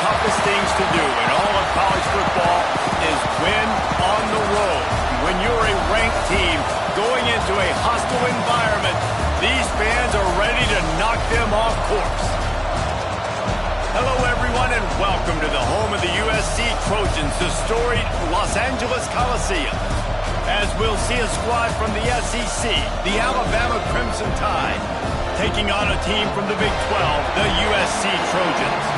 toughest things to do in all of college football is win on the road. When you're a ranked team going into a hostile environment, these fans are ready to knock them off course. Hello, everyone, and welcome to the home of the USC Trojans, the storied Los Angeles Coliseum. As we'll see a squad from the SEC, the Alabama Crimson Tide, taking on a team from the Big 12, the USC Trojans.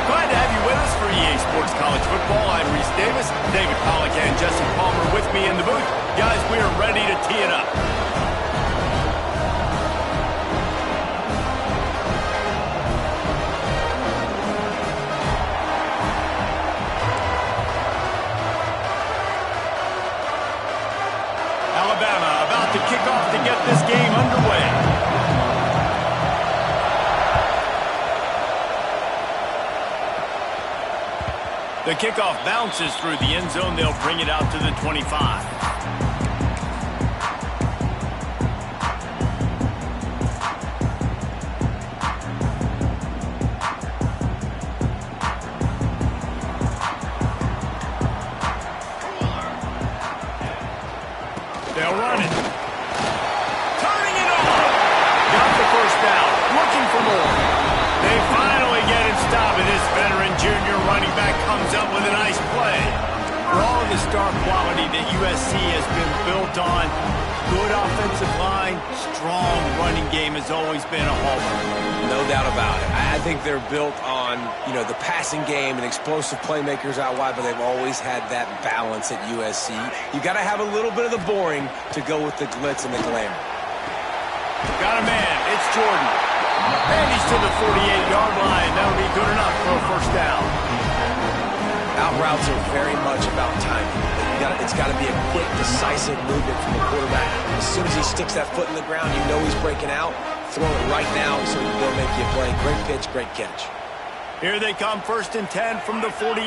Glad to have you with us for EA Sports College Football. I'm Reese Davis, David Pollack and Jesse Palmer with me in the booth. Guys, we are ready to tee it up. Alabama about to kick off to get this game underway. The kickoff bounces through the end zone. They'll bring it out to the 25. They'll run it. Turning it on. Got the first down. Looking for more. They finally get him stopped, and this veteran junior running back comes up with a nice play. For all of the star quality that USC has been built on, good offensive line, strong running game has always been a hallmark. No doubt about it. I think they're built on, the passing game and explosive playmakers out wide, but they've always had that balance at USC. You got to have a little bit of the boring to go with the glitz and the glamour. Got a man. It's Jordan. And he's to the 48-yard line. That'll be good enough for a first down. Out routes are very much about timing. It's got to be a quick, decisive movement from the quarterback. As soon as he sticks that foot in the ground, you know he's breaking out. Throw it right now so he will make you a play. Great pitch, great catch. Here they come, 1st and 10 from the 48.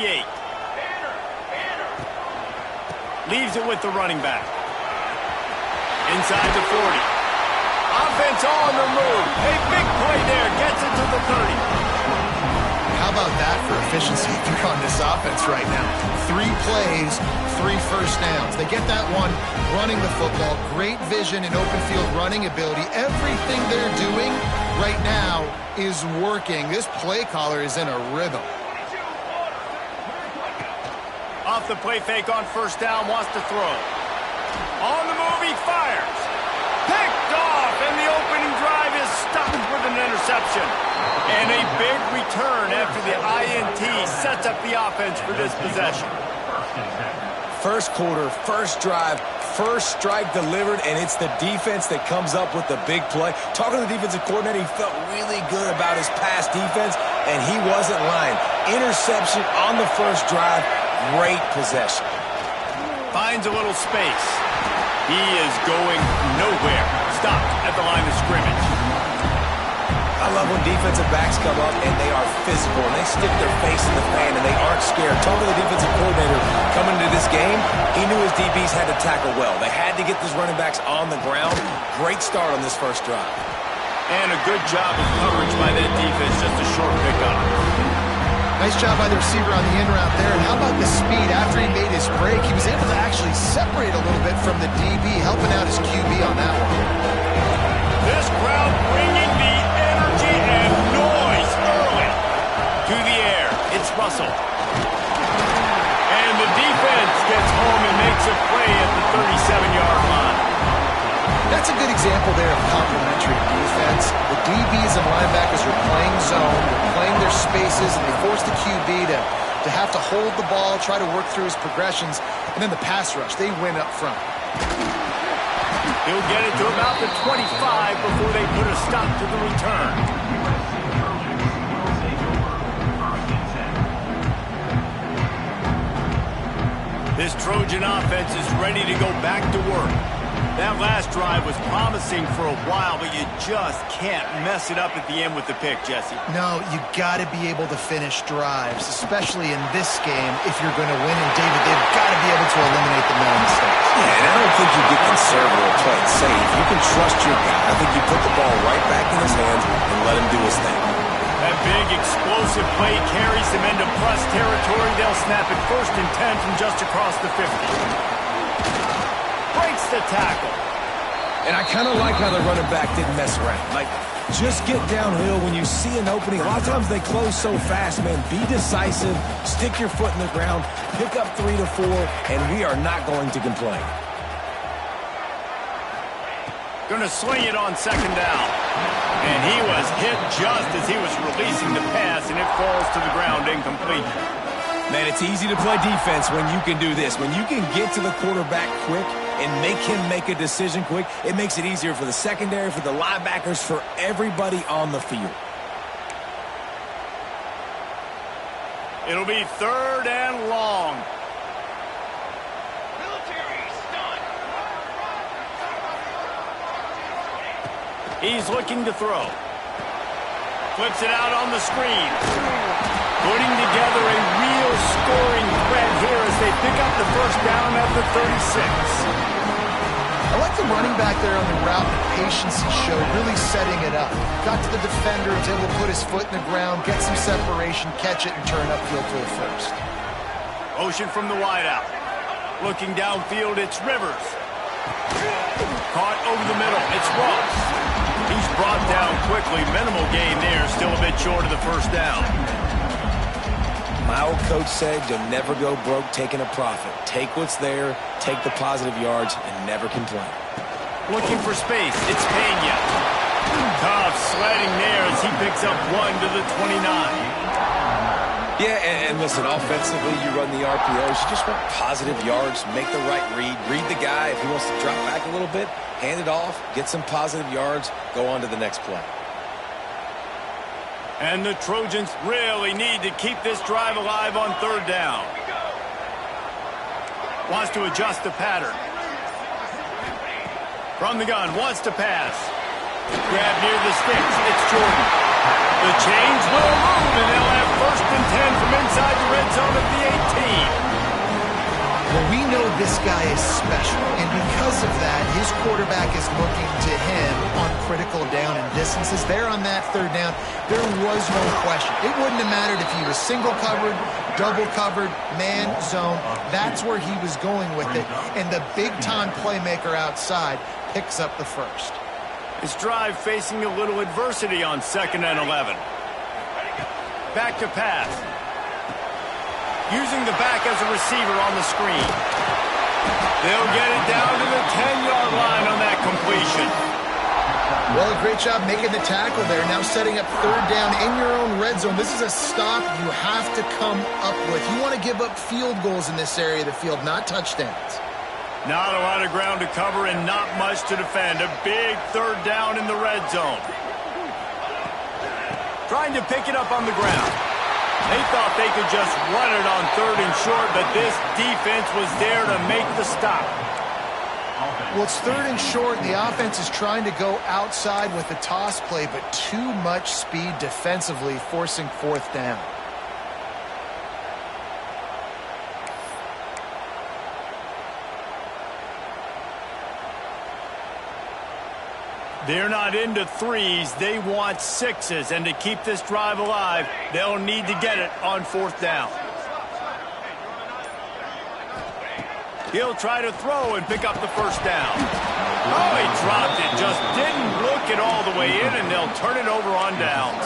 Leaves it with the running back. Inside the 40. Offense on the move. A big play there. Gets it to the 30. How about that for efficiency if you're on this offense right now? 3 plays, 3 first downs. They get that one running the football. Great vision and open field running ability. Everything they're doing right now is working. This play caller is in a rhythm. Off the play fake on first down. Wants to throw. On the move, he fires. Picked off, and the opening drive is stopped with an interception. And a big return after the INT sets up the offense for this possession. First quarter, first drive, first strike delivered, and it's the defense that comes up with the big play. Talking to the defensive coordinator, he felt really good about his pass defense, and he wasn't lying. Interception on the first drive, great possession. Finds a little space. He is going nowhere. Stopped at the line of scrimmage. I love when defensive backs come up and they are physical and they stick their face in the fan and they aren't scared. Talking to the defensive coordinator coming into this game, he knew his DBs had to tackle well. They had to get these running backs on the ground. Great start on this first drive. And a good job of coverage by that defense, just a short pickup. Nice job by the receiver on the in route there. And how about the speed? After he made his break, he was able to actually separate a little bit from the DB, helping out his QB on that one. This crowd bringing the energy and noise early to the air. It's Russell. And the defense gets home and makes a play at the 37-yard line. That's a good example there of complementary defense. The DBs and linebackers are playing zone, they're playing their spaces, and they force the QB to have to hold the ball, try to work through his progressions, and then the pass rush, they win up front. He'll get it to about the 25 before they put a stop to the return. This Trojan offense is ready to go back to work. That last drive was promising for a while, but you just can't mess it up at the end with the pick, Jesse. No, you got to be able to finish drives, especially in this game if you're going to win. And, David, they've got to be able to eliminate the mental mistakes. Yeah, and I don't think you get conservative or play it safe. You can trust your guy. I think you put the ball right back in his hands and let him do his thing. That big explosive play carries them into plus territory. They'll snap it 1st and 10 from just across the 50. Breaks the tackle. And I kind of like how the running back didn't mess around. Like, just get downhill when you see an opening. A lot of times they close so fast, man. Be decisive, stick your foot in the ground, pick up 3 to 4, and we are not going to complain. Going to sling it on 2nd down. And he was hit just as he was releasing the pass, and it falls to the ground incomplete. Man, it's easy to play defense when you can do this. When you can get to the quarterback quick and make him make a decision quick, it makes it easier for the secondary, for the linebackers, for everybody on the field. It'll be 3rd and long. He's looking to throw. Flips it out on the screen. Putting together a real scoring threat here as they pick up the 1st down at the 36. I like the running back there on the route and patience he showed, really setting it up. Got to the defender, was able to put his foot in the ground, get some separation, catch it, and turn upfield for the 1st. Motion from the wideout. Looking downfield, it's Rivers. Caught over the middle, it's Ross. He's brought down quickly. Minimal gain there, still a bit short of the 1st down. My old coach said you'll never go broke taking a profit. Take what's there, take the positive yards, and never complain. Looking for space, it's Pena. Tough sledding there as he picks up 1 to the 29. Yeah, and listen, offensively, you run the RPOs. You just want positive yards, make the right read the guy. If he wants to drop back a little bit, hand it off, get some positive yards, go on to the next play. And the Trojans really need to keep this drive alive on 3rd down. Wants to adjust the pattern. From the gun, wants to pass. Grab near the sticks, it's Jordan. The chains will move, and they'll have 1st and 10 from inside the red zone of the 18. Well, we know this guy is special, and because of that, his quarterback is looking to him on critical down and distances. There on that 3rd down, there was no question. It wouldn't have mattered if he was single covered, double covered, man, zone. That's where he was going with it, and the big-time playmaker outside picks up the 1st. His drive facing a little adversity on 2nd and 11. Back to pass. Using the back as a receiver on the screen. They'll get it down to the 10-yard line on that completion. Well, a great job making the tackle there. Now setting up 3rd down in your own red zone. This is a stop you have to come up with. You want to give up field goals in this area of the field, not touchdowns. Not a lot of ground to cover and not much to defend. A big 3rd down in the red zone. Trying to pick it up on the ground. They thought they could just run it on 3rd and short, but this defense was there to make the stop. Well, it's 3rd and short. The offense is trying to go outside with the toss play, but too much speed defensively, forcing 4th down. They're not into 3s. They want 6s. And to keep this drive alive, they'll need to get it on 4th down. He'll try to throw and pick up the 1st down. Oh, he dropped it. Just didn't look it all the way in, and they'll turn it over on downs.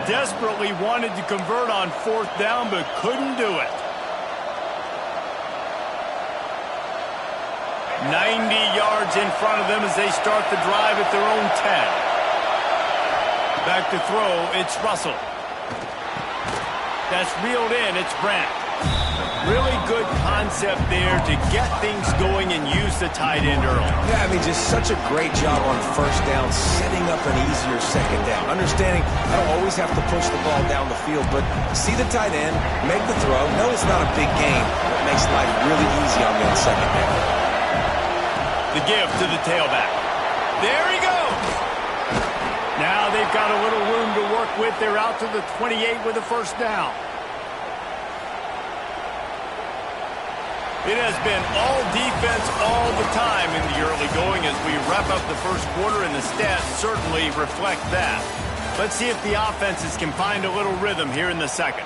Desperately wanted to convert on 4th down, but couldn't do it. 90 yards in front of them as they start the drive at their own 10. Back to throw, it's Russell. That's reeled in, it's Brandt. Really good concept there to get things going and use the tight end early. Yeah, I mean, just such a great job on 1st down, setting up an easier 2nd down. Understanding I don't always have to push the ball down the field, but see the tight end, make the throw. No, it's not a big game, but it makes life really easy on me on 2nd down. The give to the tailback. There he goes. Now they've got a little room to work with. They're out to the 28 with a 1st down. It has been all defense all the time in the early going as we wrap up the 1st quarter, and the stats certainly reflect that. Let's see if the offenses can find a little rhythm here in the second.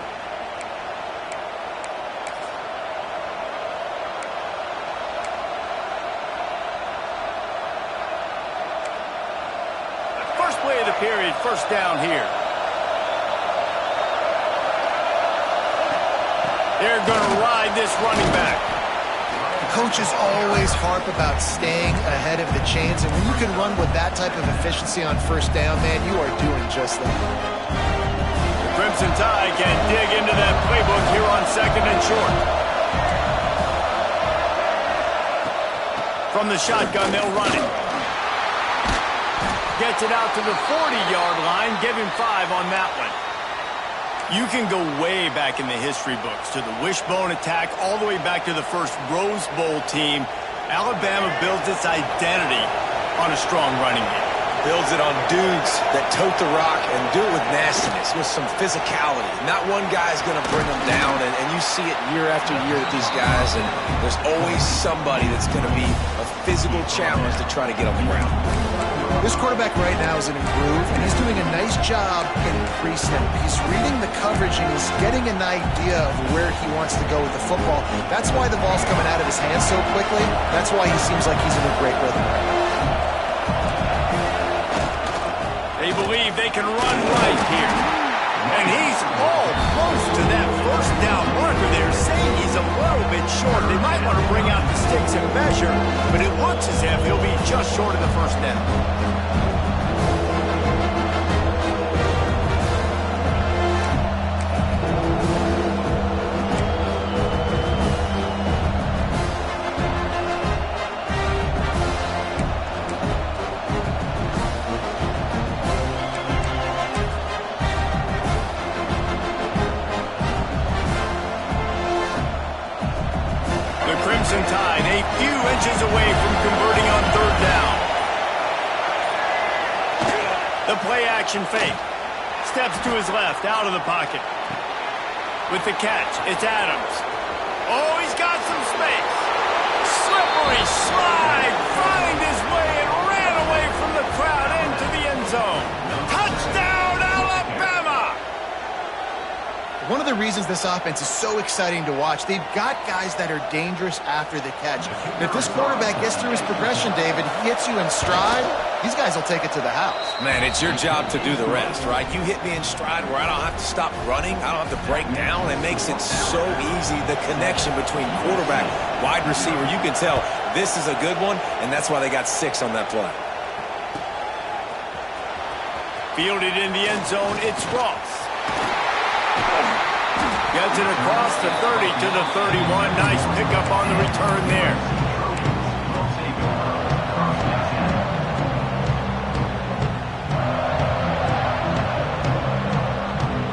First play of the period, first down here. They're going to ride this running back. Coaches always harp about staying ahead of the chains, and when you can run with that type of efficiency on first down, man, you are doing just that. The Crimson Tide can dig into that playbook here on second and short. From the shotgun, they'll run it. Gets it out to the 40-yard line. Give him 5 on that one. You can go way back in the history books to the wishbone attack all the way back to the first Rose Bowl team. Alabama builds its identity on a strong running game. Builds it on dudes that tote the rock and do it with nastiness, with some physicality. Not one guy's going to bring them down, and you see it year after year with these guys, and there's always somebody that's going to be a physical challenge to try to get on the ground. This quarterback right now is in a groove, and he's doing a nice job in pre-snap. He's reading the coverage, and he's getting an idea of where he wants to go with the football. That's why the ball's coming out of his hands so quickly. That's why he seems like he's in a great rhythm. They believe they can run right here. And he's all close to that first down marker there, saying he's a little bit short. They might want to bring out the sticks and measure, but it looks as if he'll be just short of the first down. Crimson Tide a few inches away from converting on third down. The play action fake. Steps to his left, out of the pocket. With the catch, it's Adams. Oh, he's got some space. Slippery slide, find his way and ran away from the crowd into the end zone. Touchdown, Alabama! One of the reasons this offense is so exciting to watch, they've got guys that are dangerous after the catch. And if this quarterback gets through his progression, David, he hits you in stride, these guys will take it to the house. Man, it's your job to do the rest, right? You hit me in stride where I don't have to stop running. I don't have to break down. It makes it so easy, the connection between quarterback, wide receiver. You can tell this is a good one, and that's why they got 6 on that play. Fielded in the end zone, it's Ross. Gets it across the 30 to the 31. Nice pickup on the return there.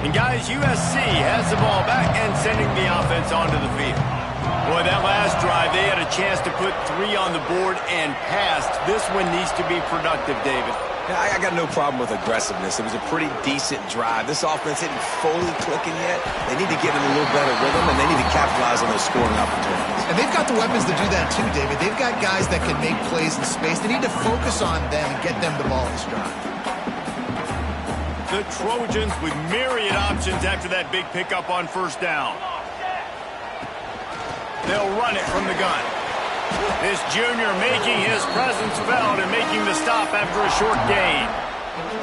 And guys, USC has the ball back and sending the offense onto the field. Boy, that last drive, they had a chance to put 3 on the board and passed. This one needs to be productive, David. I got no problem with aggressiveness. It was a pretty decent drive. This offense isn't fully clicking yet. They need to get in a little better rhythm, and they need to capitalize on those scoring opportunities. And they've got the weapons to do that too, David. They've got guys that can make plays in space. They need to focus on them and get them the ball this drive. The Trojans with myriad options after that big pickup on first down. They'll run it from the gun. This junior making his presence felt and making the stop after a short gain.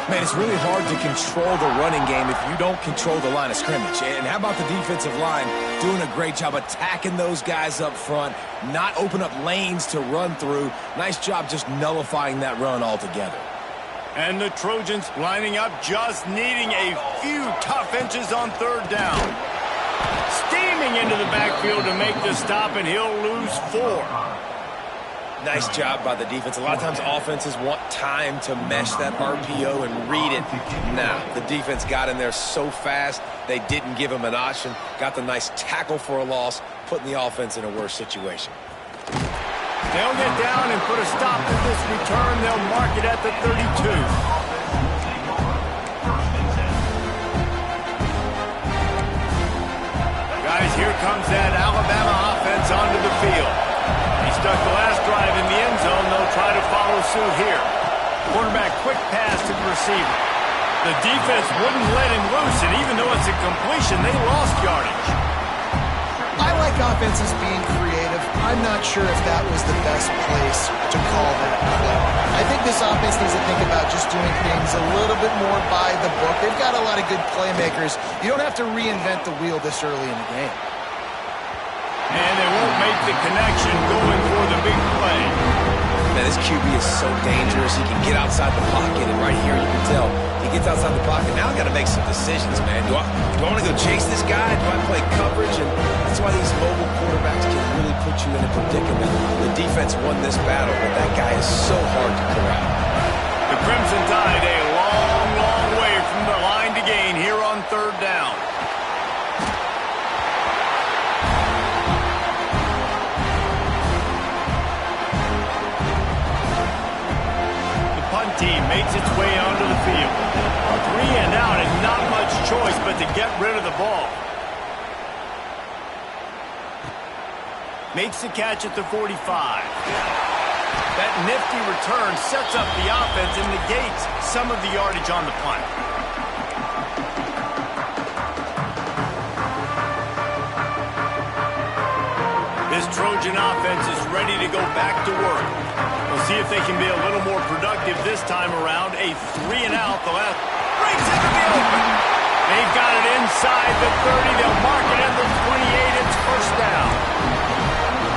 Man, it's really hard to control the running game if you don't control the line of scrimmage. And how about the defensive line doing a great job attacking those guys up front, not open up lanes to run through. Nice job just nullifying that run altogether. And the Trojans lining up, just needing a few tough inches on third down. Steaming into the backfield to make the stop, and he'll lose 4. Nice job by the defense. A lot of times offenses want time to mesh that RPO and read it. Nah, the defense got in there so fast, they didn't give him an option. Got the nice tackle for a loss, putting the offense in a worse situation. They'll get down and put a stop to this return. They'll mark it at the 32. Guys, here comes that Alabama offense onto the field. He stuck the last drive in the end zone. They'll try to follow suit here. Quarterback quick pass to the receiver. The defense wouldn't let him loose, and even though it's a completion, they lost yardage. I like offenses being creative. I'm not sure if that was the best place to call that play. I think this offense needs to think about just doing things a little bit more by the book. They've got a lot of good playmakers. You don't have to reinvent the wheel this early in the game. And they won't make the connection going for the big play. Man, this QB is so dangerous. He can get outside the pocket, and right here you can tell he gets outside the pocket. Now I got to make some decisions, man. Do I want to go chase this guy? Do I play coverage? And that's why these mobile quarterbacks can really put you in a predicament. The defense won this battle, but that guy is so hard to corral. The Crimson Tide a long, long way from the line to gain here on third down. Team makes its way onto the field. 3 and out and not much choice but to get rid of the ball. Makes the catch at the 45. That nifty return sets up the offense and negates some of the yardage on the punt. This Trojan offense is ready to go back to work. We'll see if they can be a little more productive this time around. A 3 and out. The left breaks into the open. They've got it inside the 30. They'll mark it at the 28. It's first down.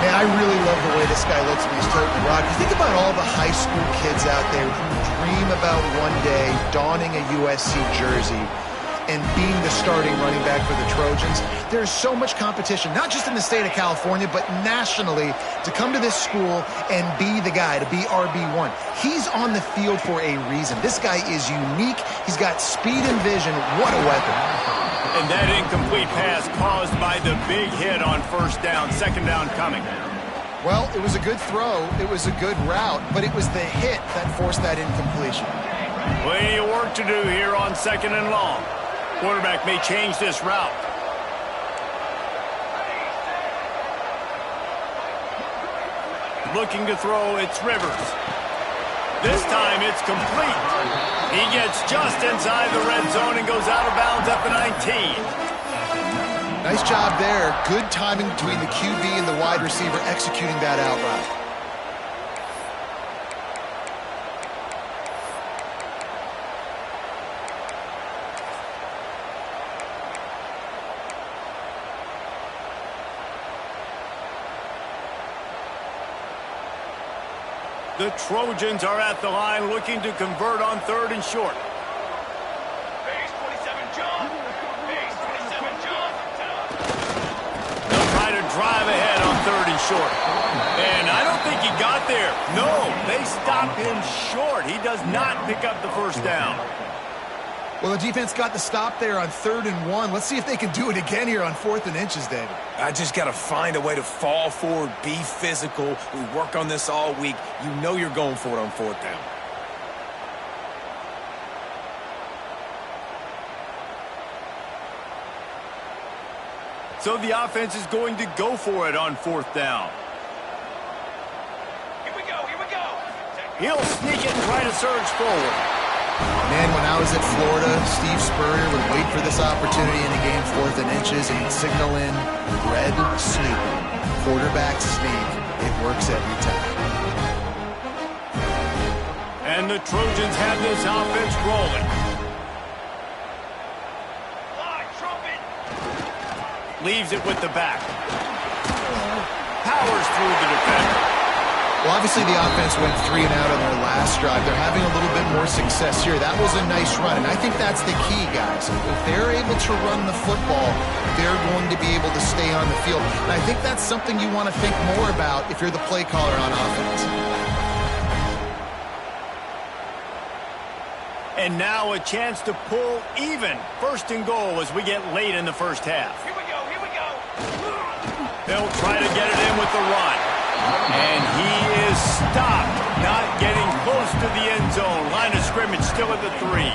Man, I really love the way this guy looks when he's toting the rock. You think about all the high school kids out there who dream about one day donning a USC jersey and being the starting running back for the Trojans. There's so much competition, not just in the state of California, but nationally, to come to this school and be the guy, to be RB1. He's on the field for a reason. This guy is unique. He's got speed and vision. What a weapon. And that incomplete pass caused by the big hit on first down. Second down coming. Well, it was a good throw. It was a good route, but it was the hit that forced that incompletion. Plenty of work to do here on second and long. Quarterback may change this route. Looking to throw, it's Rivers. This time it's complete. He gets just inside the red zone and goes out of bounds at the 19. Nice job there. Good timing between the QB and the wide receiver executing that out route. The Trojans are at the line looking to convert on third and short. Base 27 jump. Base 27 jump. They'll try to drive ahead on third and short. And I don't think he got there. No, they stop him short. He does not pick up the first down. Well, the defense got the stop there on 3rd and 1. Let's see if they can do it again here on 4th and inches, David. I just got to find a way to fall forward, be physical. We work on this all week. You know you're going for it on 4th down. So the offense is going to go for it on 4th down. Here we go. Here we go. He'll sneak it and try to surge forward. Man, when I was at Florida, Steve Spurrier would wait for this opportunity in the game, 4th and inches, and he'd signal in red sneak, quarterback sneak. It works every time. And the Trojans have this offense rolling. Fly, trumpet. Leaves it with the back. Powers through the defender. Well, obviously the offense went 3 and out on their last drive. They're having a little bit more success here. That was a nice run, and I think that's the key, guys. If they're able to run the football, they're going to be able to stay on the field. And I think that's something you want to think more about if you're the play caller on offense. And now a chance to pull even. First and goal as we get late in the first half. Here we go. Here we go. They'll try to get it in with the run. And he is stopped, not getting close to the end zone. Line of scrimmage still at the 3.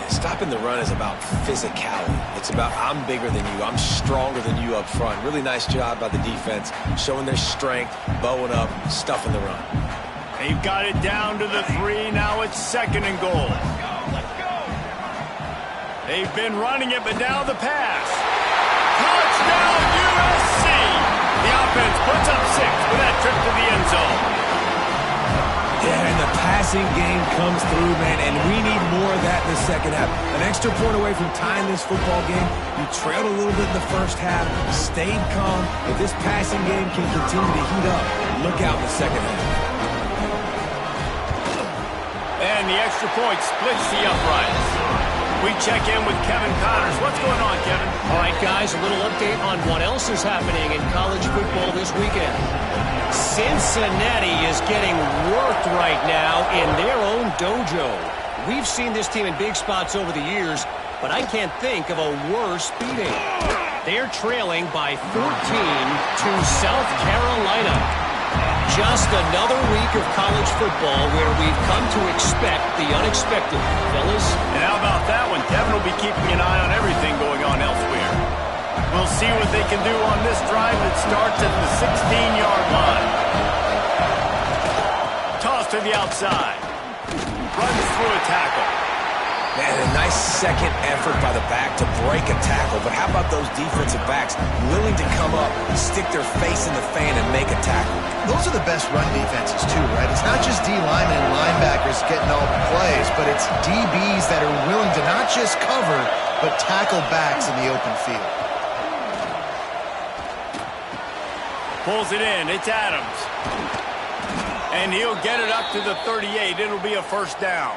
Stopping the run is about physicality. It's about I'm bigger than you. I'm stronger than you up front. Really nice job by the defense, showing their strength, bowing up, stuffing the run. They've got it down to the 3. Now it's 2nd and goal. Let's go. They've been running it, but now the pass. Touchdown, USC! The offense puts up 6 with that trip to the end zone. Yeah, and the passing game comes through, man, and we need more of that in the second half. An extra point away from tying this football game. You trailed a little bit in the first half, stayed calm. If this passing game can continue to heat up, look out in the second half. And the extra point splits the uprights. We check in with Kevin Connors. What's going on, Kevin? All right, guys, a little update on what else is happening in college football this weekend. Cincinnati is getting worked right now in their own dojo. We've seen this team in big spots over the years, but I can't think of a worse beating. They're trailing by 14 to South Carolina. Just another week of college football where we've come to expect the unexpected, fellas. And how about that one? Kevin will be keeping an eye on everything going on elsewhere. We'll see what they can do on this drive that starts at the 16-yard line. Toss to the outside. Runs through a tackle. Man, a nice second effort by the back to break a tackle. But how about those defensive backs willing to come up, stick their face in the fan, and make a tackle? Those are the best run defenses, too, right? It's not just D linemen and linebackers getting all the plays, but it's DBs that are willing to not just cover, but tackle backs in the open field. Pulls it in. It's Adams. And he'll get it up to the 38. It'll be a first down.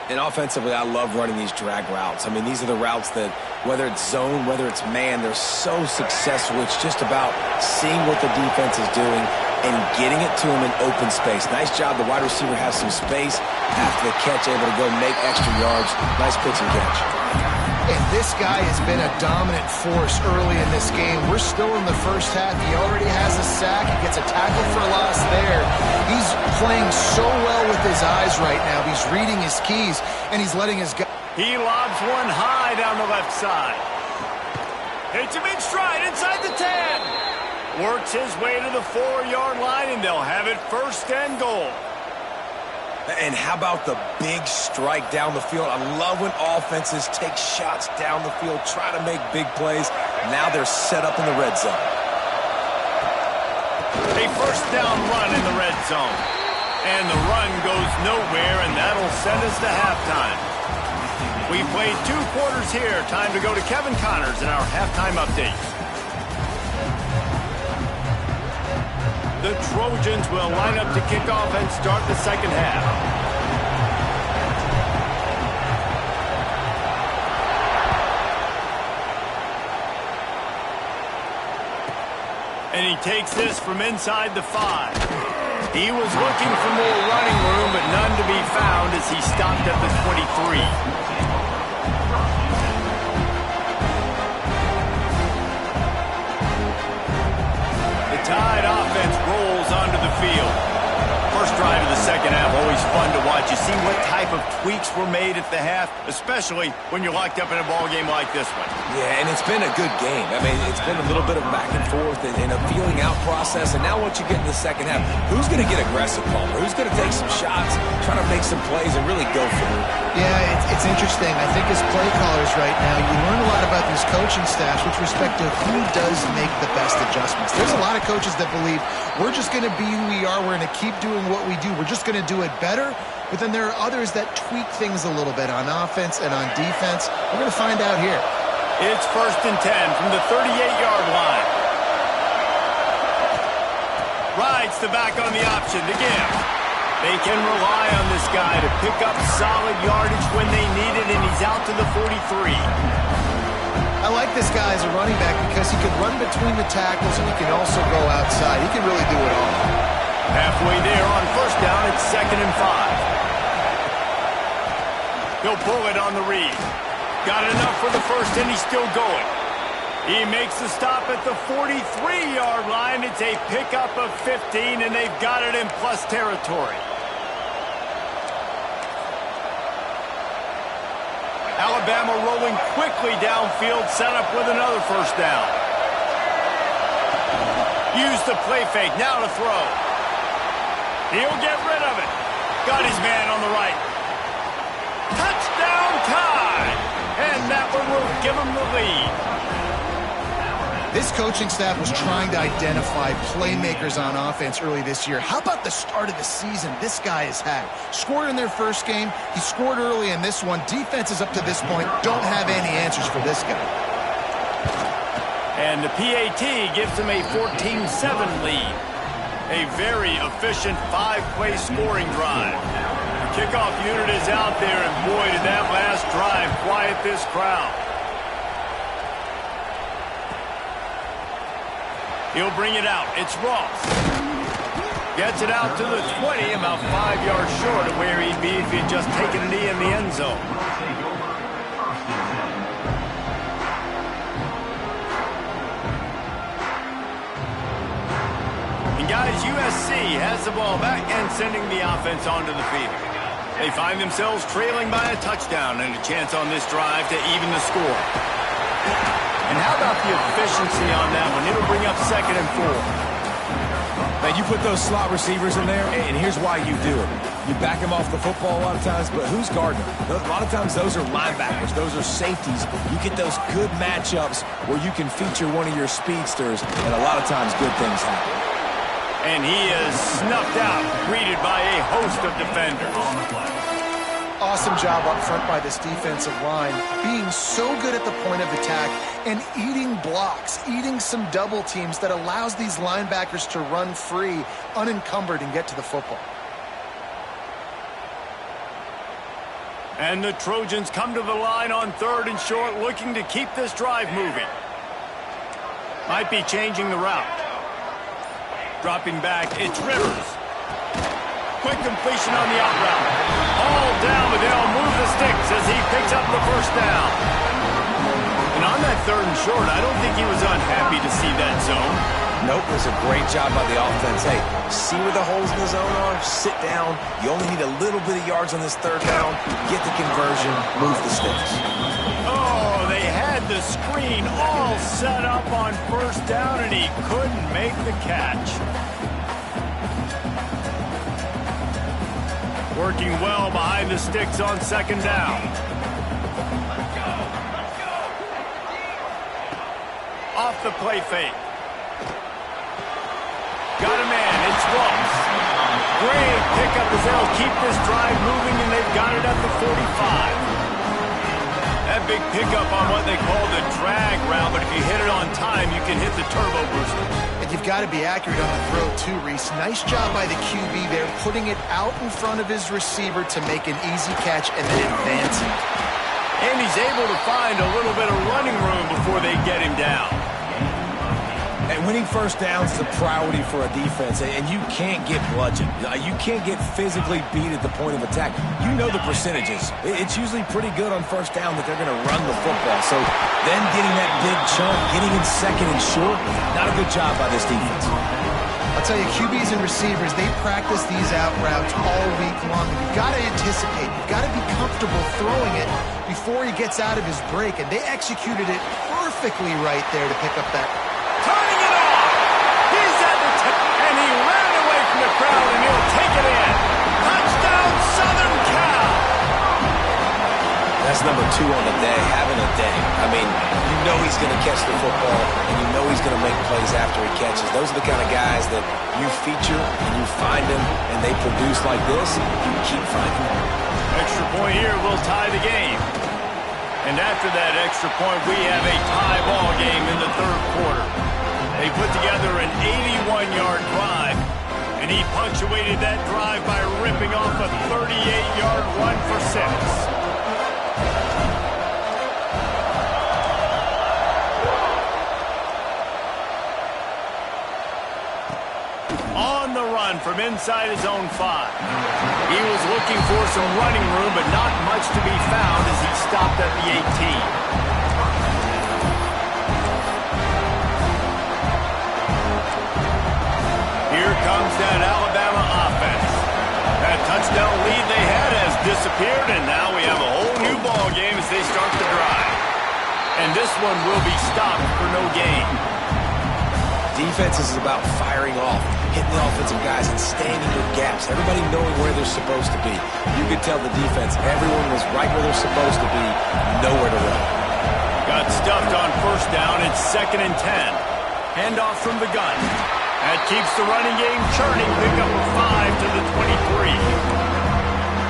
And offensively, I love running these drag routes. I mean, these are the routes that, whether it's zone, whether it's man, they're so successful. It's just about seeing what the defense is doing and getting it to them in open space. Nice job. The wide receiver has some space after the catch, able to go make extra yards. Nice pitch and catch. And this guy has been a dominant force early in this game. We're still in the first half. He already has a sack. He gets a tackle for loss there. He's playing so well with his eyes right now. He's reading his keys, and he's letting his guy. He lobs one high down the left side. Hits him in stride inside the 10. Works his way to the 4-yard line, and they'll have it first and goal. And how about the big strike down the field? I love when offenses take shots down the field, try to make big plays. Now they're set up in the red zone. A first down run in the red zone. And the run goes nowhere, and that'll send us to halftime. We played 2 quarters here. Time to go to Kevin Connors in our halftime update. The Trojans will line up to kick off and start the second half. And he takes this from inside the 5. He was looking for more running room, but none to be found as he stopped at the 23. Tide offense rolls onto the field. First drive of the second half, always fun to watch. You see what type of tweaks were made at the half, especially when you're locked up in a ball game like this one. Yeah, and it's been a good game. I mean, it's been a little bit of back and forth and a feeling out process. And now once you get in the second half, who's going to get aggressive, Palmer? Who's going to take some shots, try to make some plays, and really go for it? Yeah, it's interesting. I think as play callers right now, you learn a lot about these coaching staffs with respect to who does make the best adjustments. There's a lot of coaches that believe we're just going to be who we are. We're going to keep doing what we do. We're just going to do it better. But then there are others that tweak things a little bit on offense and on defense. We're going to find out here. It's first and 10 from the 38-yard line. Rides the back on the option to give. They can rely on this guy to pick up solid yardage when they need it, and he's out to the 43. I like this guy as a running back because he can run between the tackles and he can also go outside. He can really do it all. Halfway there on first down, it's 2nd and 5. He'll pull it on the read. Got enough for the first, and he's still going. He makes the stop at the 43-yard line. It's a pickup of 15, and they've got it in plus territory. Alabama rolling quickly downfield, set up with another first down. Use the play fake, now to throw. He'll get rid of it. Got his man on the right. Touchdown, Tide! This coaching staff was trying to identify playmakers on offense early this year. How about the start of the season this guy has had? Scored in their first game. He scored early in this one. Defenses up to this point don't have any answers for this guy. And the PAT gives them a 14-7 lead. A very efficient 5-play scoring drive. The kickoff unit is out there, and boy, did that last drive quiet this crowd. He'll bring it out. It's Ross. Gets it out to the 20, about 5 yards short of where he'd be if he'd just taken a knee in the end zone. And guys, USC has the ball back and sending the offense onto the field. They find themselves trailing by a touchdown and a chance on this drive to even the score. And how about the efficiency on that one? It'll bring up 2nd and 4. Man, you put those slot receivers in there, and here's why you do it. You back them off the football a lot of times, but who's guarding them? A lot of times those are linebackers. Those are safeties. You get those good matchups where you can feature one of your speedsters, and a lot of times good things happen. And he is snuffed out, greeted by a host of defenders. Awesome job up front by this defensive line, being so good at the point of attack and eating blocks, eating some double teams that allows these linebackers to run free, unencumbered, and get to the football. And the Trojans come to the line on 3rd and short, looking to keep this drive moving. Might be changing the route. Dropping back, it's Rivers. Quick completion on the out route. All down, but they'll move the sticks as he picks up the first down. And on that 3rd and short, I don't think he was unhappy to see that zone. Nope, it was a great job by the offense. Hey, see where the holes in the zone are? Sit down. You only need a little bit of yards on this 3rd down. Get the conversion, move the sticks. Oh, they had the screen all set up on 1st down, and he couldn't make the catch. Working well behind the sticks on 2nd down. Off the play fake. Got a man, it's Ross. Great pickup as they'll keep this drive moving, and they've got it at the 45. That big pickup on what they call the drag route, but if you hit it on time, you can hit the turbo booster. And you've got to be accurate on the throw too, Reese. Nice job by the QB there, putting it out in front of his receiver to make an easy catch and then advancing. And he's able to find a little bit of running room before they get him down. And winning 1st downs is a priority for a defense, and you can't get bludgeoned. You can't get physically beat at the point of attack. You know the percentages. It's usually pretty good on 1st down that they're going to run the football. So then getting that big chunk, getting in 2nd and short, not a good job by this defense. I'll tell you, QBs and receivers, they practice these out routes all week long. You've got to anticipate. You've got to be comfortable throwing it before he gets out of his break, and they executed it perfectly right there to pick up that. Turning it on! He's at the and he ran away from the crowd, and he'll take it in. Touchdown, Southern Cal! That's number 2 on the day, having a day. I mean, you know he's going to catch the football, and you know he's going to make plays after he catches. Those are the kind of guys that you feature, and you find them, and they produce like this, you keep finding them. Extra point here will tie the game. And after that extra point, we have a tie ball game in the 3rd quarter. They put together an 81-yard drive, and he punctuated that drive by ripping off a 38-yard run for 6. On the run from inside his own 5. He was looking for some running room, but not much to be found as he stopped at the 18. Here comes that Alabama offense. That touchdown lead they had has disappeared, and now we have a whole new ball game as they start the drive. And this one will be stopped for no gain. Defense is about firing off, hitting the offensive guys, and staying in your gaps. Everybody knowing where they're supposed to be. You could tell the defense, everyone was right where they're supposed to be, nowhere to run. Got stuffed on 1st down. It's 2nd and 10. Handoff from the gun. That keeps the running game churning. Pick up a 5 to the 23.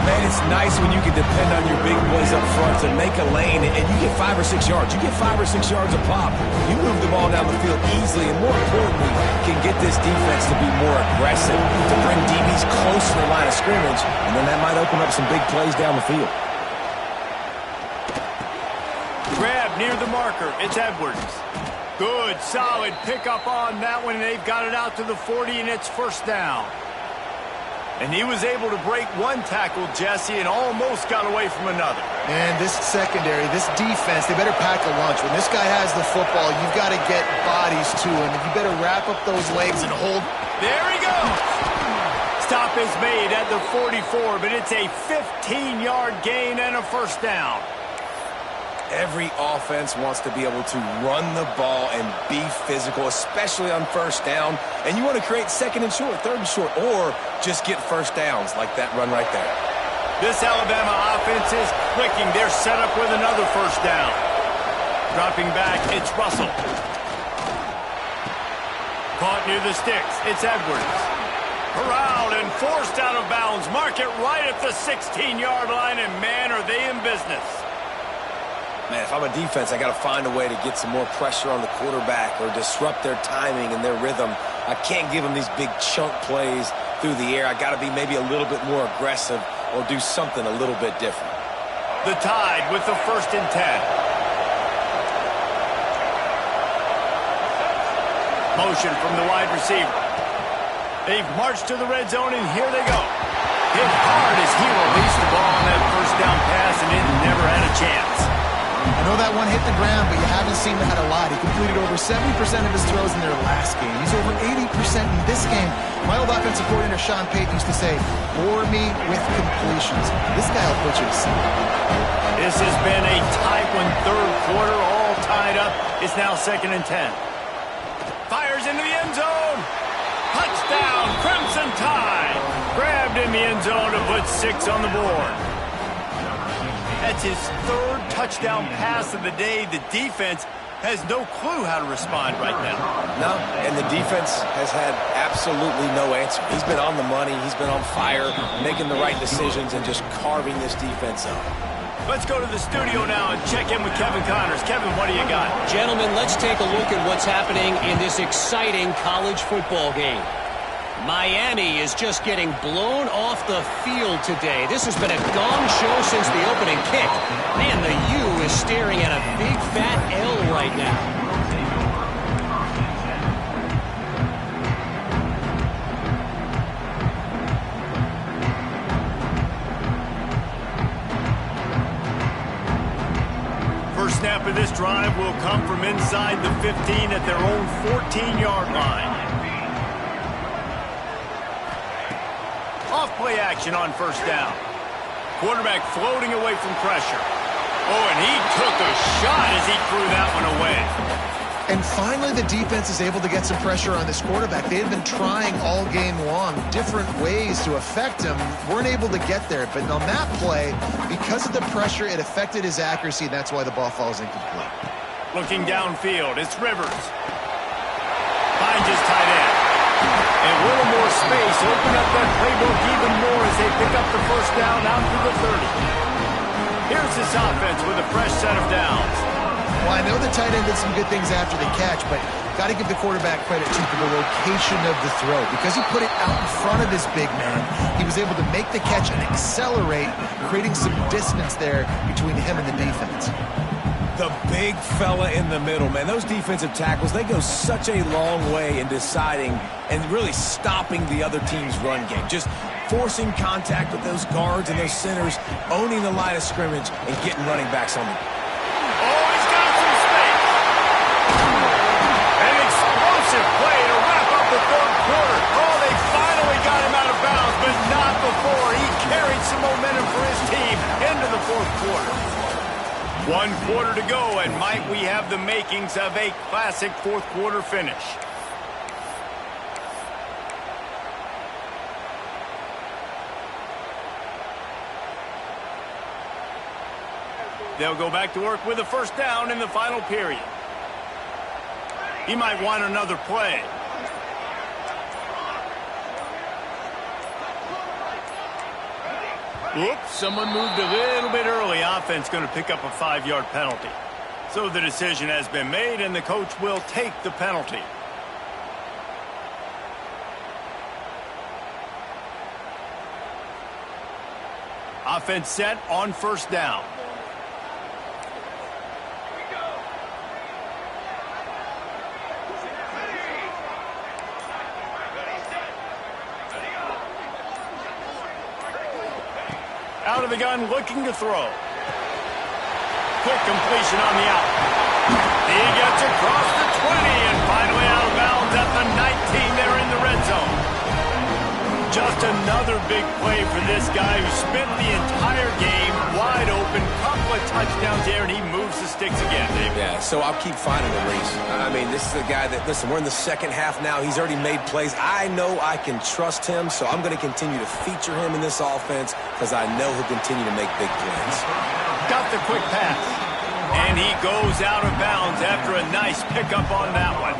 Man, it's nice when you can depend on your big boys up front to make a lane, and you get 5 or 6 yards. You get 5 or 6 yards a pop. You move the ball down the field easily, and more importantly, can get this defense to be more aggressive, to bring DBs close to the line of scrimmage, and then that might open up some big plays down the field. Grab near the marker. It's Edwards. Good, solid pickup on that one, and they've got it out to the 40, and it's first down. And he was able to break one tackle, Jesse, and almost got away from another. And this secondary, this defense, they better pack a lunch. When this guy has the football, you've got to get bodies to him. And you better wrap up those legs and hold. There he goes. Stop is made at the 44, but it's a 15-yard gain and a first down. Every offense wants to be able to run the ball and be physical, especially on first down. And you want to create second and short, third and short, or just get first downs like that run right there. This Alabama offense is clicking. They're set up with another first down. Dropping back, it's Russell. Caught near the sticks, it's Edwards. Corralled and forced out of bounds. Mark it right at the 16-yard line, and man, are they in business. Man, if I'm a defense, I got to find a way to get some more pressure on the quarterback or disrupt their timing and their rhythm. I can't give them these big chunk plays through the air. I got to be maybe a little bit more aggressive or do something a little bit different. The Tide with the 1st and 10. Motion from the wide receiver. They've marched to the red zone, and here they go. Hit hard as he released the ball on that first down pass, and it never had a chance. I know that one hit the ground, but you haven't seen that a lot. He completed over 70% of his throws in their last game. He's over 80% in this game. My old offensive coordinator, Sean Payton, used to say, bore me with completions. This guy will put you to sleep. This has been a tight one, third quarter, all tied up. It's now 2nd and 10. Fires into the end zone. Touchdown, Crimson Tide. Grabbed in the end zone to put 6 on the board. That's his 3rd touchdown pass of the day. The defense has no clue how to respond right now. No, and the defense has had absolutely no answer. He's been on the money. He's been on fire, making the right decisions and just carving this defense up. Let's go to the studio now and check in with Kevin Connors. Kevin, what do you got? Gentlemen, let's take a look at what's happening in this exciting college football game. Miami is just getting blown off the field today. This has been a gong show since the opening kick. Man, the U is staring at a big fat L right now. First snap of this drive will come from inside the 15 at their own 14-yard line. Off-play action on first down. Quarterback floating away from pressure. Oh, and he took a shot as he threw that one away. And finally, the defense is able to get some pressure on this quarterback. They had been trying all game long different ways to affect him. Weren't able to get there. But on that play, because of the pressure, it affected his accuracy, and that's why the ball falls incomplete. Looking downfield, it's Rivers. Finds his tight end. And a little more space, open up that playbook even more as they pick up the first down out to the 30. Here's this offense with a fresh set of downs. Well, I know the tight end did some good things after the catch, but got to give the quarterback credit, too, for the location of the throw. Because he put it out in front of his big man, he was able to make the catch and accelerate, creating some distance there between him and the defense. The big fella in the middle, man. Those defensive tackles, they go such a long way in deciding and really stopping the other team's run game. Just forcing contact with those guards and those centers, owning the line of scrimmage, and getting running backs on them. Oh, he's got some space. An explosive play to wrap up the third quarter. Oh, they finally got him out of bounds, but not before. He carried some momentum for his team into the fourth quarter. 1 quarter to go, and might we have the makings of a classic fourth quarter finish. They'll go back to work with a first down in the final period. He might want another play. Whoops, someone moved a little bit early. Offense going to pick up a 5-yard penalty. So the decision has been made, and the coach will take the penalty. Offense set on first down. Out of the gun, looking to throw. Quick completion on the out. He gets across the 20 and finally out of bounds at the 19 there in the red zone. Just another big play for this guy who spent the entire game wide open. Couple of touchdowns there, and he moves the sticks again, David. Yeah, so I'll keep finding him, Reese. I mean, this is a guy that, listen, we're in the second half now. He's already made plays. I know I can trust him, so I'm going to continue to feature him in this offense because I know he'll continue to make big plays. Got the quick pass. And he goes out of bounds after a nice pickup on that one.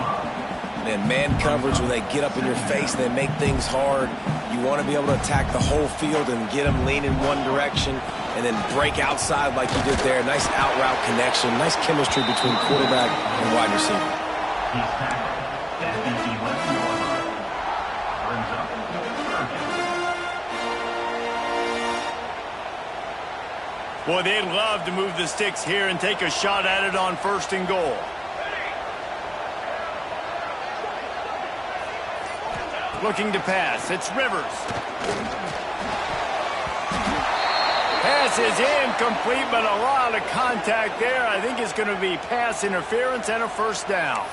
And man coverage, when they get up in your face and they make things hard, you want to be able to attack the whole field and get them lean in one direction and then break outside like you did there. Nice out route connection, nice chemistry between quarterback and wide receiver. Boy, they'd love to move the sticks here and take a shot at it on first and goal. Looking to pass. It's Rivers. Pass is incomplete, but a lot of contact there. I think it's going to be pass interference and a first down.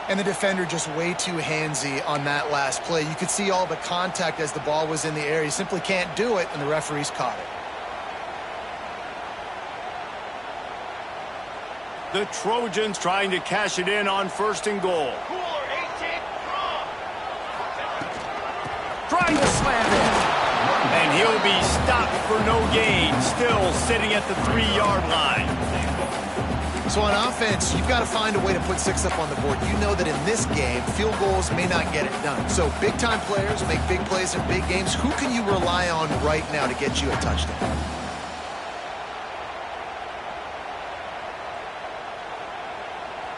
And the defender just way too handsy on that last play. You could see all the contact as the ball was in the air. He simply can't do it, and the referees caught it. The Trojans trying to cash it in on first and goal. Cooler, 18, wrong. Trying to slam it. And he'll be stopped for no gain. Still sitting at the 3-yard line. So on offense, you've got to find a way to put 6 up on the board. You know that in this game, field goals may not get it done. So big-time players make big plays in big games. Who can you rely on right now to get you a touchdown?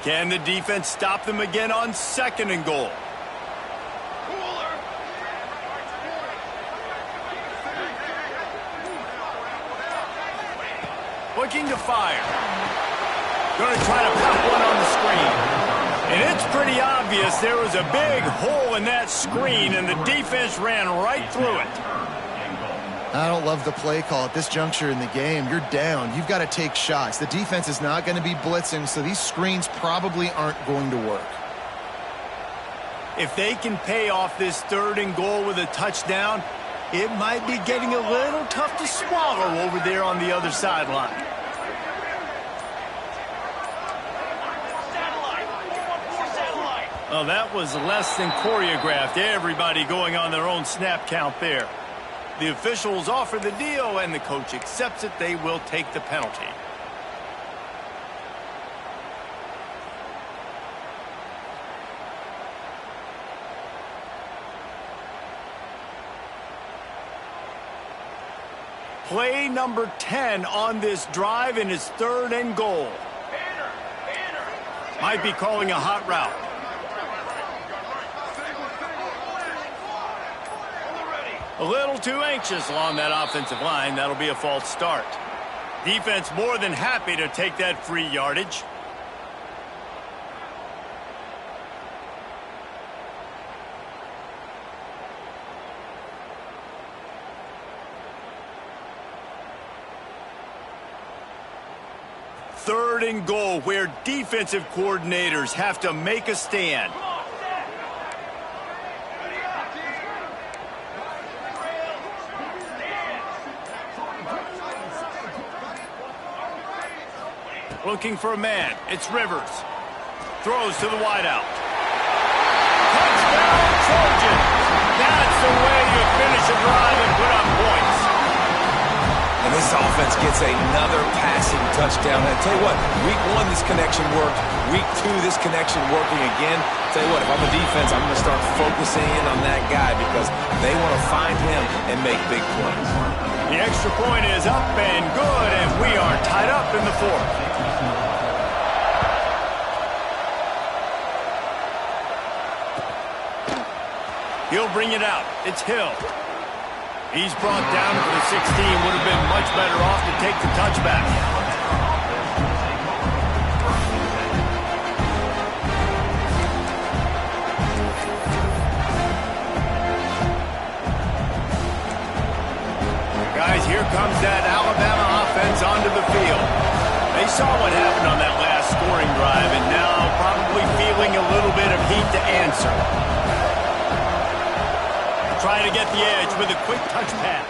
Can the defense stop them again on second and goal? Cooler. Looking to fire. Going to try to pop one on the screen. And it's pretty obvious there was a big hole in that screen, and the defense ran right through it. I don't love the play call at this juncture in the game. You're down. You've got to take shots. The defense is not going to be blitzing, so these screens probably aren't going to work. If they can pay off this third and goal with a touchdown, it might be getting a little tough to swallow over there on the other sideline. Satellite. 4-1-4 satellite. Well, that was less than choreographed. Everybody going on their own snap count there. The officials offer the deal, and the coach accepts it. They will take the penalty. Play number 10 on this drive, and it's third and goal. Banner. Might be calling a hot route. A little too anxious along that offensive line. That'll be a false start. Defense more than happy to take that free yardage. Third and goal, where defensive coordinators have to make a stand. Looking for a man. It's Rivers. Throws to the wideout. Touchdown, Trojans! That's the way you finish a drive and put up points. And And this offense gets another passing touchdown. I tell you what, week 1 this connection worked. Week 2 this connection working again. I tell you what, if I'm a defense, I'm going to start focusing in on that guy because they want to find him and make big plays. The extra point is up and good, and we are tied up in the 4th. He'll bring it out. It's Hill. He's brought down to the 16. Would have been much better off to take the touchback. Guys, here comes that Alabama offense onto the field. They saw what happened on that last scoring drive, and now probably feeling a little bit of heat to answer. Trying to get the edge with a quick touch pass.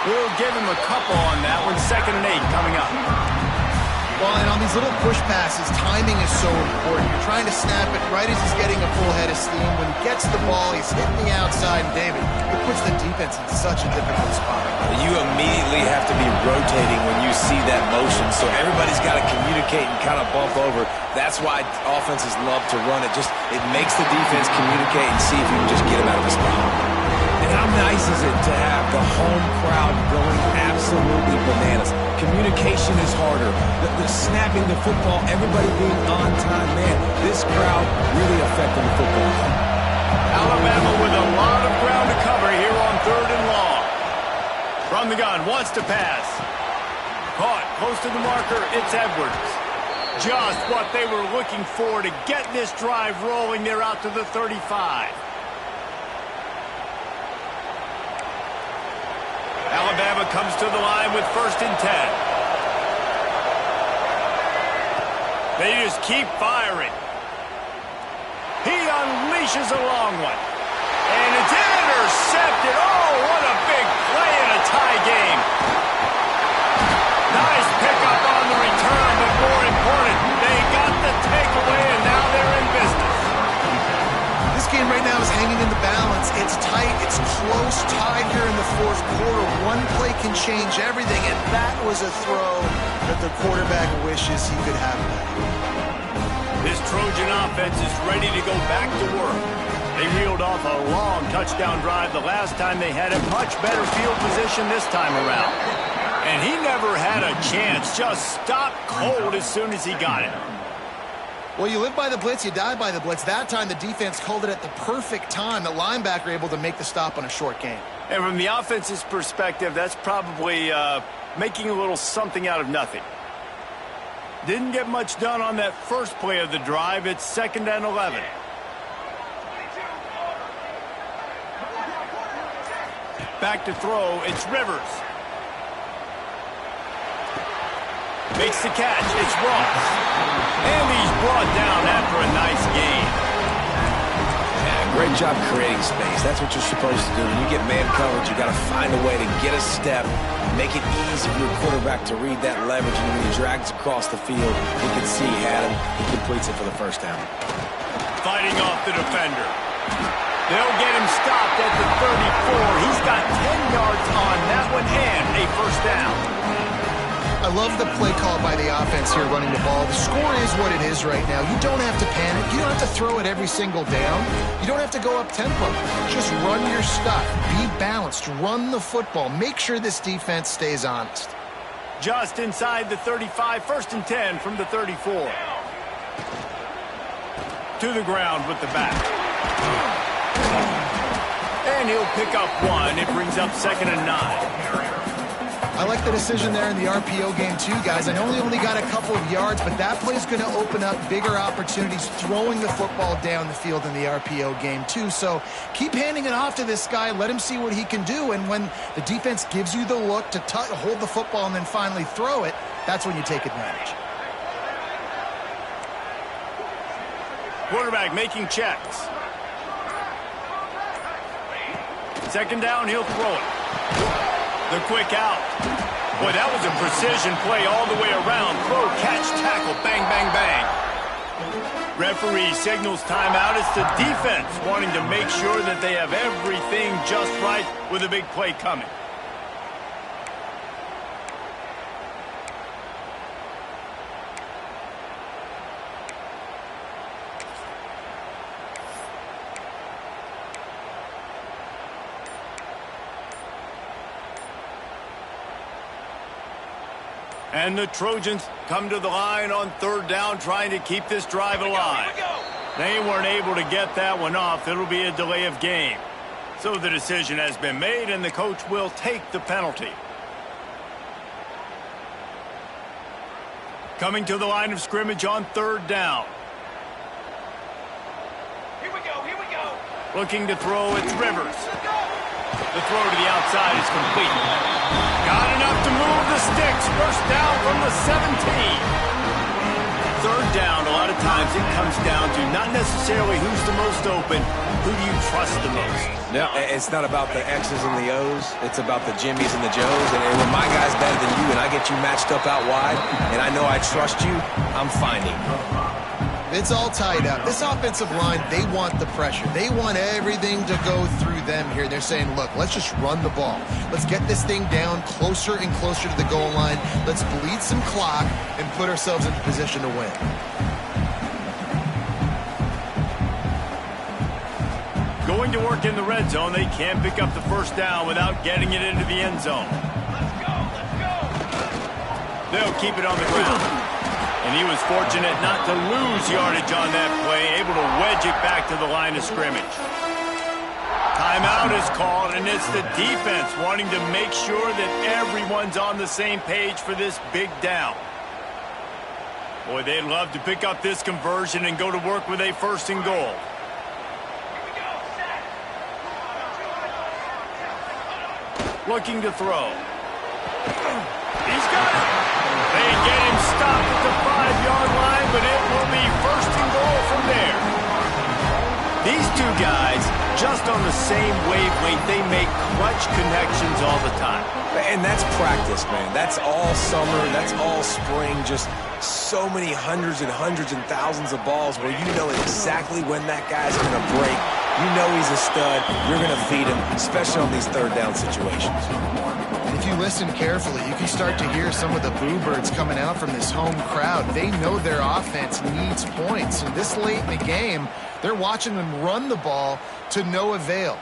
We'll give him a couple on that one. 2nd and 8 coming up. Well, and on these little push passes, timing is so important. You're trying to snap it right as he's getting a full head of steam. When he gets the ball, he's hitting the outside. And David, it puts the defense in such a difficult spot. You immediately have to be rotating when you see that motion, so everybody's got to communicate and kind of bump over. That's why offenses love to run it. It makes the defense communicate and see if you can just get him out of the spot. And how nice is it to have the home crowd going absolutely bananas? Communication is harder. The snapping the football, everybody being on time, man, this crowd really affecting the football. Alabama with a lot of ground to cover here on 3rd and long. From the gun, wants to pass. Caught, close to the marker, it's Edwards. Just what they were looking for to get this drive rolling. They're out to the 35. Alabama comes to the line with 1st and 10. They just keep firing. He unleashes a long one. And it's intercepted. Oh, what a big play in a tie game. Nice pickup on the return, but more important, they got the takeaway, and now they're in business. This game right now is hanging in the balance. It's tight. It's close, tied here in the 4th quarter. One play can change everything, and that was a throw that the quarterback wishes he could have back. This Trojan offense is ready to go back to work. They reeled off a long touchdown drive the last time they had a much better field position this time around. And he never had a chance, just stopped cold as soon as he got it. Well, you live by the blitz, you die by the blitz. That time the defense called it at the perfect time. The linebacker able to make the stop on a short gain. And from the offense's perspective, that's probably making a little something out of nothing. Didn't get much done on that first play of the drive. It's 2nd and 11. Back to throw, it's Rivers. Makes the catch, it's Ross. And he's brought down after a nice gain. Yeah, great job creating space. That's what you're supposed to do. When you get man coverage, you got to find a way to get a step, make it easy for your quarterback to read that leverage, and when he drags across the field, you can see he had him. He completes it for the 1st down. Fighting off the defender. They'll get him stopped at the 34. He's got 10 yards on that one and a 1st down. I love the play call by the offense here running the ball. The score is what it is right now. You don't have to panic. You don't have to throw it every single down. You don't have to go up tempo. Just run your stuff. Be balanced. Run the football. Make sure this defense stays honest. Just inside the 35, 1st and 10 from the 34. To the ground with the back. And he'll pick up one. It brings up 2nd and 9. I like the decision there in the RPO game too, guys. I know he only got a couple of yards, but that play is going to open up bigger opportunities throwing the football down the field in the RPO game too. So keep handing it off to this guy. Let him see what he can do. And when the defense gives you the look to hold the football and then finally throw it, that's when you take advantage. Quarterback making checks. 2nd down, he'll throw it. The quick out. Boy, that was a precision play all the way around. Throw, catch, tackle, bang, bang, bang. Referee signals timeout. It's the defense wanting to make sure that they have everything just right with a big play coming. And the Trojans come to the line on third down, trying to keep this drive alive. They weren't able to get that one off. It'll be a delay of game. So the decision has been made, and the coach will take the penalty. Coming to the line of scrimmage on third down. Here we go. Looking to throw, it's Rivers. The throw to the outside is complete. Got enough to move the sticks. First down from the 17. Third down, a lot of times it comes down to not necessarily who's the most open, who do you trust the most? No, it's not about the X's and the O's. It's about the Jimmies and the Joes. And when my guy's better than you and I get you matched up out wide, and I know I trust you, I'm finding. It's all tied up. This offensive line, they want the pressure. They want everything to go through them here. They're saying, look, let's just run the ball. Let's get this thing down closer and closer to the goal line. Let's bleed some clock and put ourselves into position to win. Going to work in the red zone, they can't pick up the first down without getting it into the end zone. Let's go. They'll keep it on the ground. And he was fortunate not to lose yardage on that play, able to wedge it back to the line of scrimmage. Timeout is called, and it's the defense wanting to make sure that everyone's on the same page for this big down. Boy, they'd love to pick up this conversion and go to work with a first and goal. Looking to throw. He's got it. They get him stopped at the 5-yard line, but it will be first and goal from there. These two guys, just on the same wavelength, they make clutch connections all the time. And that's practice, man. That's all summer. That's all spring. Just so many hundreds and thousands of balls where you know exactly when that guy's going to break. You know he's a stud. You're going to feed him, especially on these third down situations. If you listen carefully, you can start to hear some of the boo birds coming out from this home crowd. They know their offense needs points. And this late in the game, they're watching them run the ball to no avail.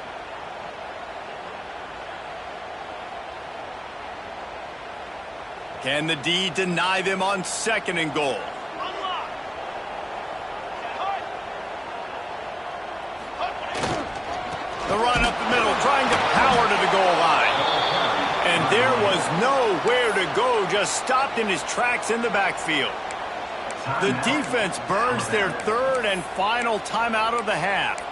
Can the D deny them on second and goal? The run up the middle, trying to power to the goal line. And there was nowhere to go, just stopped in his tracks in the backfield. The defense burns their third and final timeout of the half.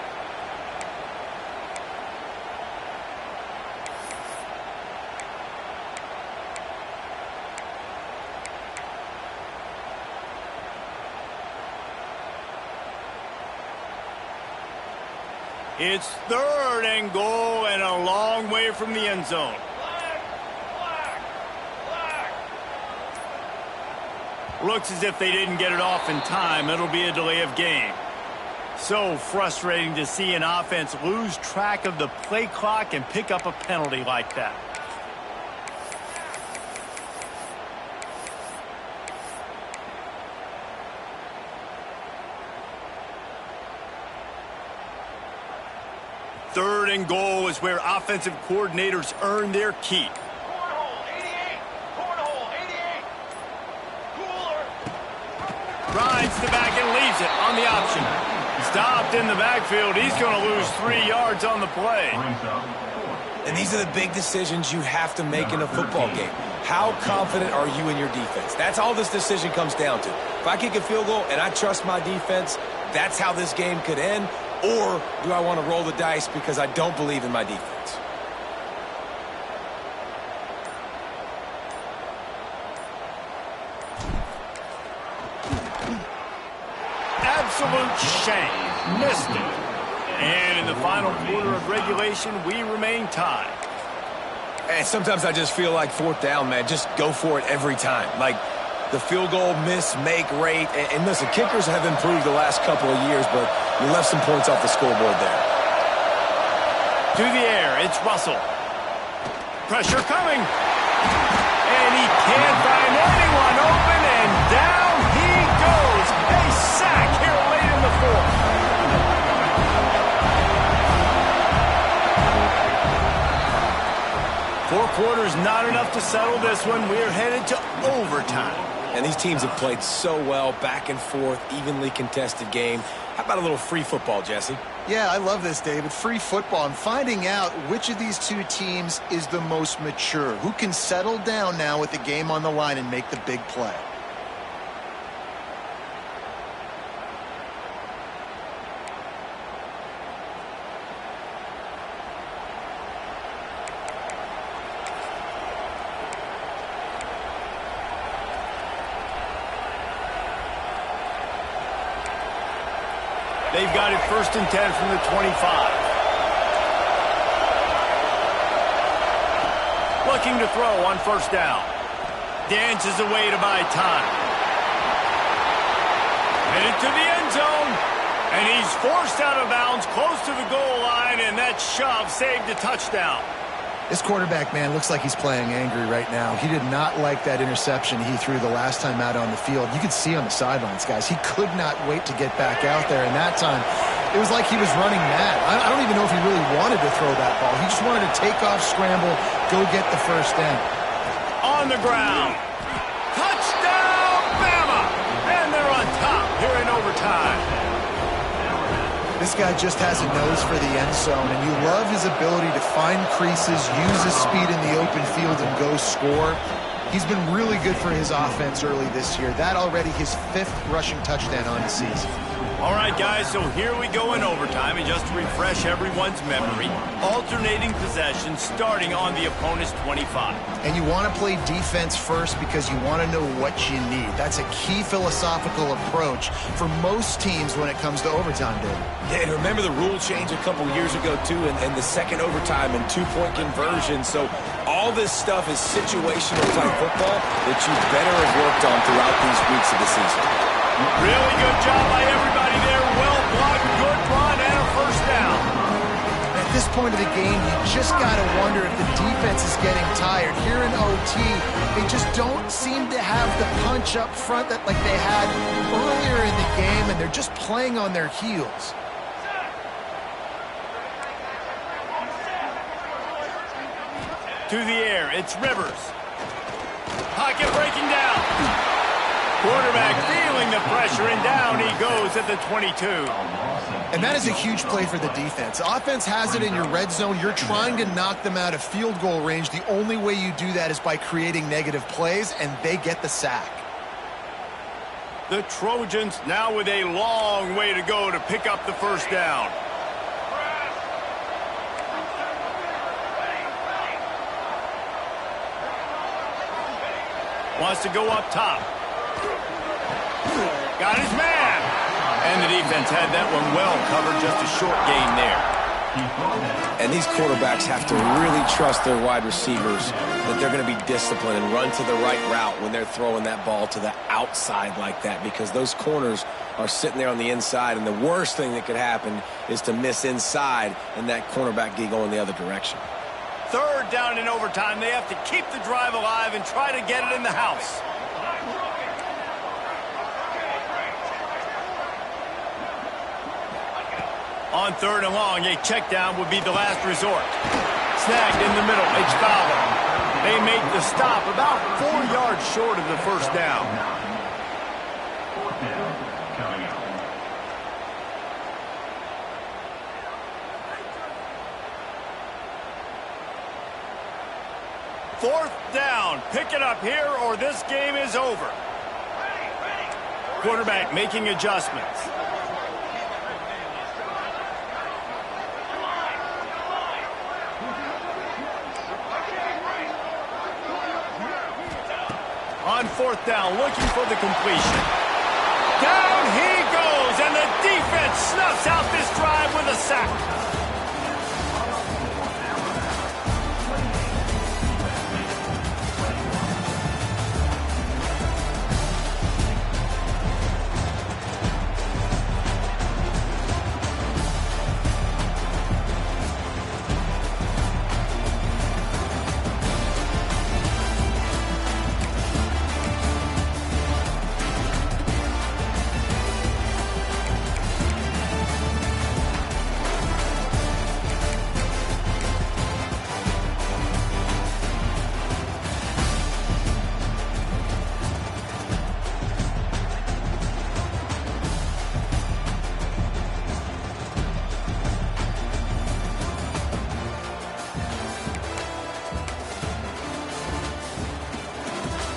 It's third and goal and a long way from the end zone. Looks as if they didn't get it off in time. It'll be a delay of game. So frustrating to see an offense lose track of the play clock and pick up a penalty like that. Third and goal is where offensive coordinators earn their keep. Rides the back and leaves it on the option. Stopped in the backfield. He's going to lose 3 yards on the play. And these are the big decisions you have to make in a football game. How confident are you in your defense? That's all this decision comes down to. If I kick a field goal and I trust my defense, that's how this game could end. Or do I want to roll the dice because I don't believe in my defense? Absolute shame. Missed it. And in the final quarter of regulation, we remain tied. And sometimes I just feel like fourth down, man. Just go for it every time. Like, the field goal miss-make rate. And listen, kickers have improved the last couple of years, but you left some points off the scoreboard there. To the air, it's Russell. Pressure coming. And he can't find anyone open, and down he goes. A sack here late in the fourth. Four quarters not enough to settle this one. We're headed to overtime. And these teams have played so well, back and forth, evenly contested game. How about a little free football, Jesse? Yeah, I love this, David. Free football. I'm finding out which of these two teams is the most mature, who can settle down now with the game on the line and make the big play. They've got it 1st and 10 from the 25. Looking to throw on 1st down. Dances away to buy time. Headed to the end zone. And he's forced out of bounds close to the goal line, and that shove saved a touchdown. This quarterback, man, looks like he's playing angry right now. He did not like that interception he threw the last time out on the field. You could see on the sidelines, guys. He could not wait to get back out there, and that time it was like he was running mad. I don't even know if he really wanted to throw that ball. He just wanted to take off, scramble, go get the 1st down. On the ground. Touchdown, Bama! And they're on top here in overtime. This guy just has a nose for the end zone, and you love his ability to find creases, use his speed in the open field, and go score. He's been really good for his offense early this year. That already his 5th rushing touchdown on the season. All right, guys, so here we go in overtime, and just to refresh everyone's memory, alternating possession starting on the opponent's 25. And you want to play defense first because you want to know what you need. That's a key philosophical approach for most teams when it comes to overtime, David. Yeah, and remember the rule change a couple years ago, too, and the second overtime and 2-point conversion. So all this stuff is situational type football that you better have worked on throughout these weeks of the season. Really good job by everybody there. Well blocked, good run, and a 1st down. At this point of the game, you just got to wonder if the defense is getting tired. Here in OT, they just don't seem to have the punch up front that like they had earlier in the game, and they're just playing on their heels. To the air, it's Rivers. Pocket breaking down. Quarterback feeling the pressure, and down he goes at the 22. And that is a huge play for the defense. Offense has it in your red zone. You're trying to knock them out of field goal range. The only way you do that is by creating negative plays, and they get the sack. The Trojans now with a long way to go to pick up the 1st down. Wants to go up top. Got his man. And the defense had that one well covered, just a short gain there. And these quarterbacks have to really trust their wide receivers that they're going to be disciplined and run to the right route when they're throwing that ball to the outside like that, because those corners are sitting there on the inside, and the worst thing that could happen is to miss inside and that cornerback get going the other direction. 3rd down in overtime. They have to keep the drive alive and try to get it in the house. On 3rd and long, a check down would be the last resort. Snagged in the middle, it's Fowler. They make the stop about 4 yards short of the 1st down. Fourth down. Pick it up here or this game is over. Quarterback making adjustments. On 4th down, looking for the completion. Down he goes, and the defense snuffs out this drive with a sack.